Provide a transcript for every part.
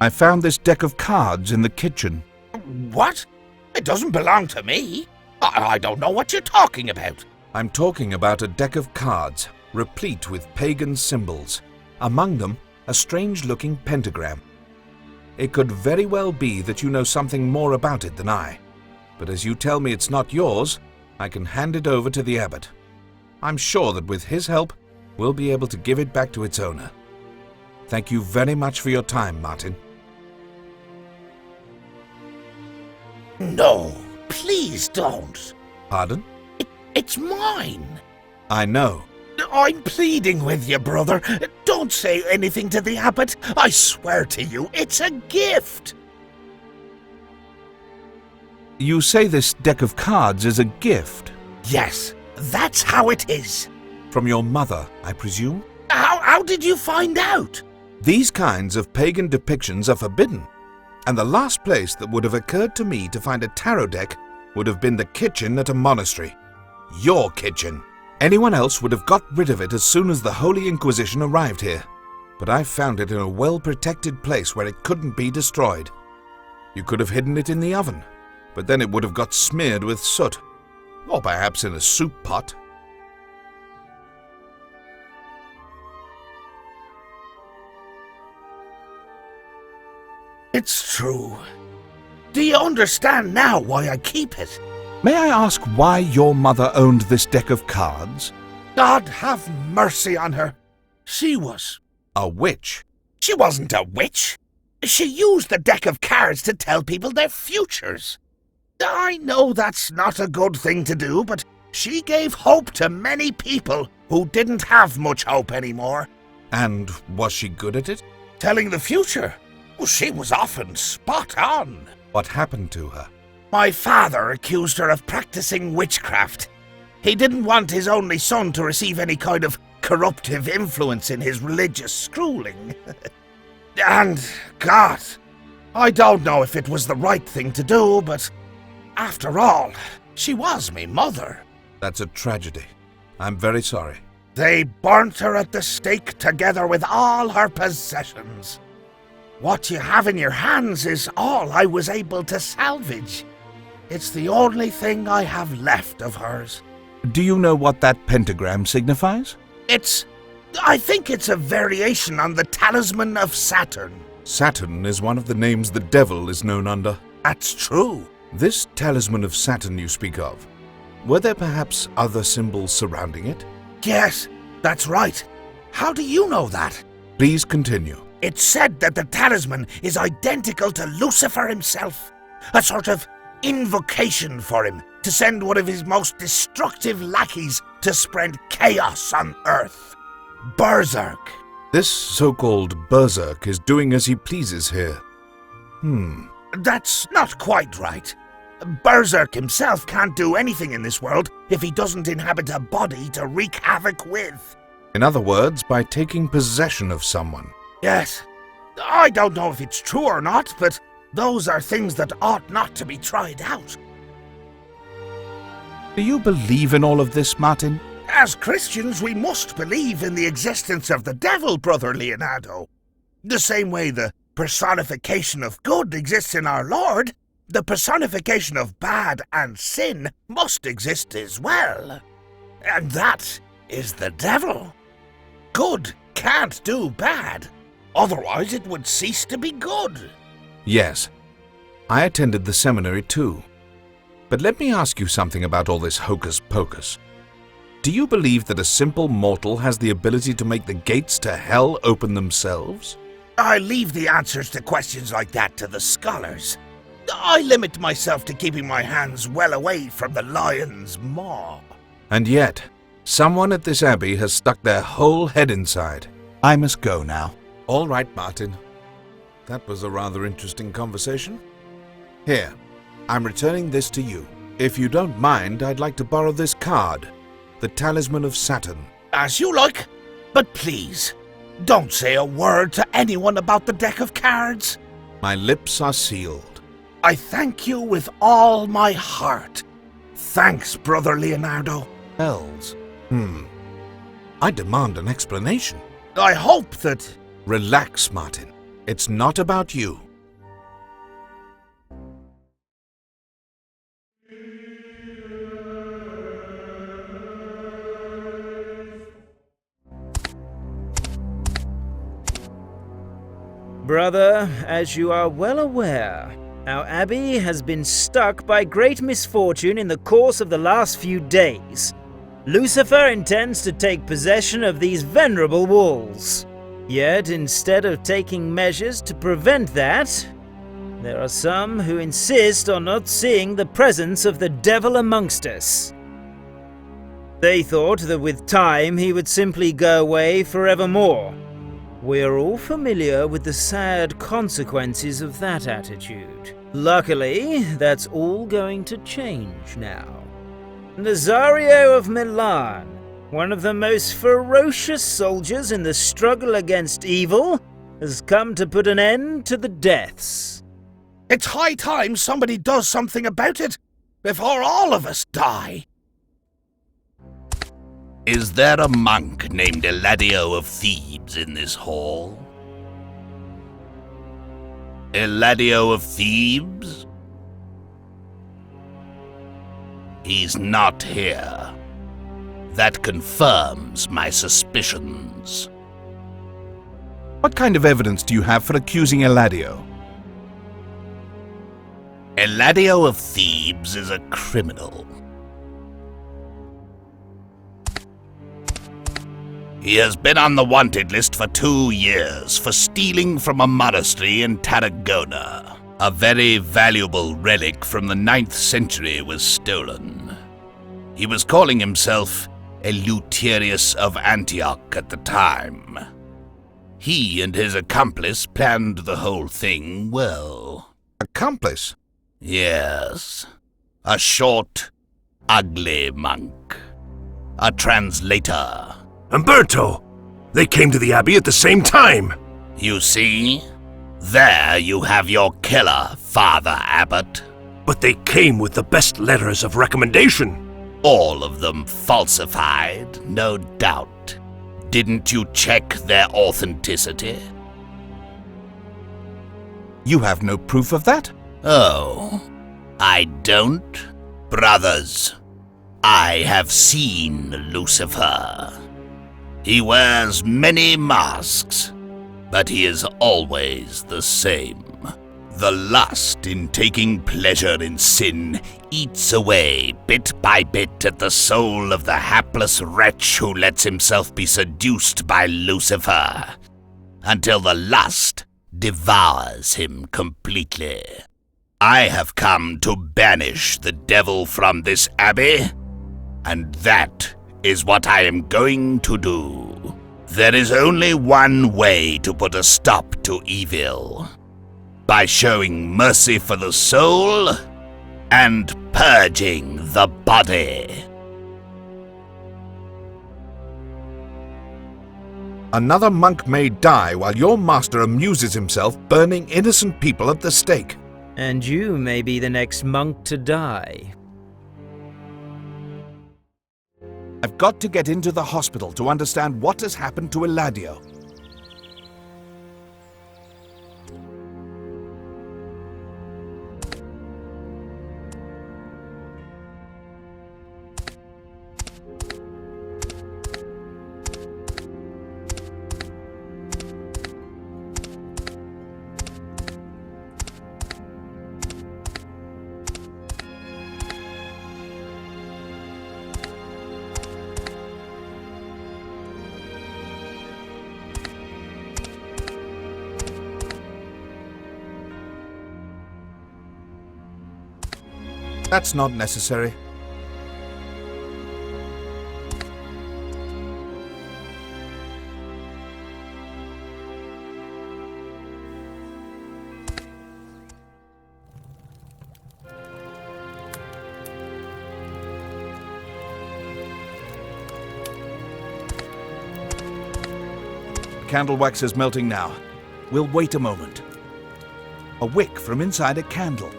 I found this deck of cards in the kitchen. What? It doesn't belong to me. I don't know what you're talking about. I'm talking about a deck of cards, replete with pagan symbols. Among them, a strange-looking pentagram. It could very well be that you know something more about it than I. But as you tell me it's not yours, I can hand it over to the abbot. I'm sure that with his help, we'll be able to give it back to its owner. Thank you very much for your time, Martin. No, please don't. Pardon? It's mine. I know. I'm pleading with you, brother. Don't say anything to the abbot. I swear to you, it's a gift. You say this deck of cards is a gift? Yes, that's how it is. From your mother, I presume? How did you find out? These kinds of pagan depictions are forbidden, and the last place that would have occurred to me to find a tarot deck would have been the kitchen at a monastery. Your kitchen. Anyone else would have got rid of it as soon as the Holy Inquisition arrived here, but I found it in a well-protected place where it couldn't be destroyed. You could have hidden it in the oven, but then it would have got smeared with soot, or perhaps in a soup pot. It's true. Do you understand now why I keep it? May I ask why your mother owned this deck of cards? God have mercy on her. She was... A witch? She wasn't a witch. She used the deck of cards to tell people their futures. I know that's not a good thing to do, but she gave hope to many people who didn't have much hope anymore. And was she good at it? Telling the future? Well, she was often spot on. What happened to her? My father accused her of practicing witchcraft. He didn't want his only son to receive any kind of corruptive influence in his religious schooling. And, God, I don't know if it was the right thing to do, but after all, she was me mother. That's a tragedy. I'm very sorry. They burnt her at the stake together with all her possessions. What you have in your hands is all I was able to salvage. It's the only thing I have left of hers. Do you know what that pentagram signifies? I think it's a variation on the talisman of Saturn. Saturn is one of the names the devil is known under. That's true. This talisman of Saturn you speak of, were there perhaps other symbols surrounding it? Yes, that's right. How do you know that? Please continue. It's said that the talisman is identical to Lucifer himself, a sort of invocation for him to send one of his most destructive lackeys to spread chaos on Earth. Berserk. This so-called Berserk is doing as he pleases here. That's not quite right. Berserk himself can't do anything in this world if he doesn't inhabit a body to wreak havoc with. In other words, by taking possession of someone. Yes. I don't know if it's true or not, but those are things that ought not to be tried out. Do you believe in all of this, Martin? As Christians, we must believe in the existence of the devil, Brother Leonardo. The same way the personification of good exists in our Lord, the personification of bad and sin must exist as well. And that is the devil. Good can't do bad, otherwise it would cease to be good. Yes, I attended the seminary too. But let me ask you something about all this hocus-pocus. Do you believe that a simple mortal has the ability to make the gates to hell open themselves? I leave the answers to questions like that to the scholars. I limit myself to keeping my hands well away from the lion's maw. And yet, someone at this abbey has stuck their whole head inside. I must go now. All right, Martin. That was a rather interesting conversation. Here, I'm returning this to you. If you don't mind, I'd like to borrow this card, the Talisman of Saturn. As you like, but please, don't say a word to anyone about the deck of cards. My lips are sealed. I thank you with all my heart. Thanks, Brother Leonardo. Hells. I demand an explanation. I hope that... Relax, Martin. It's not about you. Brother, as you are well aware, our Abbey has been struck by great misfortune in the course of the last few days. Lucifer intends to take possession of these venerable walls. Yet, instead of taking measures to prevent that, there are some who insist on not seeing the presence of the devil amongst us. They thought that with time he would simply go away forevermore. We are all familiar with the sad consequences of that attitude. Luckily, that's all going to change now. Nazario of Milan, one of the most ferocious soldiers in the struggle against evil, has come to put an end to the deaths. It's high time somebody does something about it, before all of us die. Is there a monk named Eladio of Thebes in this hall? Eladio of Thebes? He's not here. That confirms my suspicions. What kind of evidence do you have for accusing Eladio? Eladio of Thebes is a criminal. He has been on the wanted list for 2 years for stealing from a monastery in Tarragona. A very valuable relic from the 9th century was stolen. He was calling himself Eleutherius of Antioch at the time. He and his accomplice planned the whole thing well. Accomplice? Yes. A short, ugly monk. A translator. Umberto! They came to the Abbey at the same time! You see? There you have your killer, Father Abbot. But they came with the best letters of recommendation. All of them falsified, no doubt. Didn't you check their authenticity? You have no proof of that? Oh, I don't? Brothers, I have seen Lucifer. He wears many masks, but he is always the same. The lust in taking pleasure in sin eats away bit by bit at the soul of the hapless wretch who lets himself be seduced by Lucifer, until the lust devours him completely. I have come to banish the devil from this abbey, and that is what I am going to do. There is only one way to put a stop to evil. By showing mercy for the soul and purging the body. Another monk may die while your master amuses himself burning innocent people at the stake. And you may be the next monk to die. I've got to get into the hospital to understand what has happened to Eladio. That's not necessary. Candle wax is melting now. We'll wait a moment. A wick from inside a candle.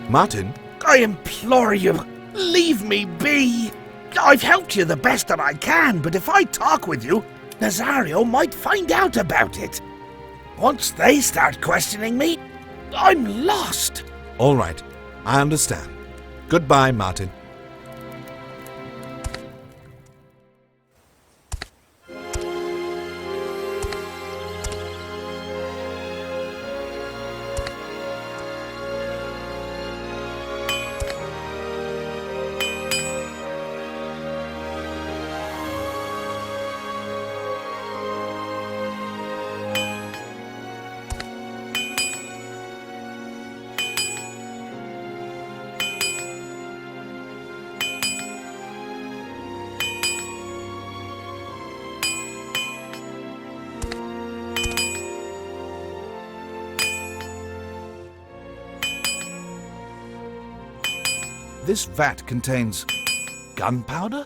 Martin? I implore you, leave me be. I've helped you the best that I can, but if I talk with you, Nazario might find out about it. Once they start questioning me, I'm lost. All right, I understand. Goodbye, Martin. This vat contains gunpowder?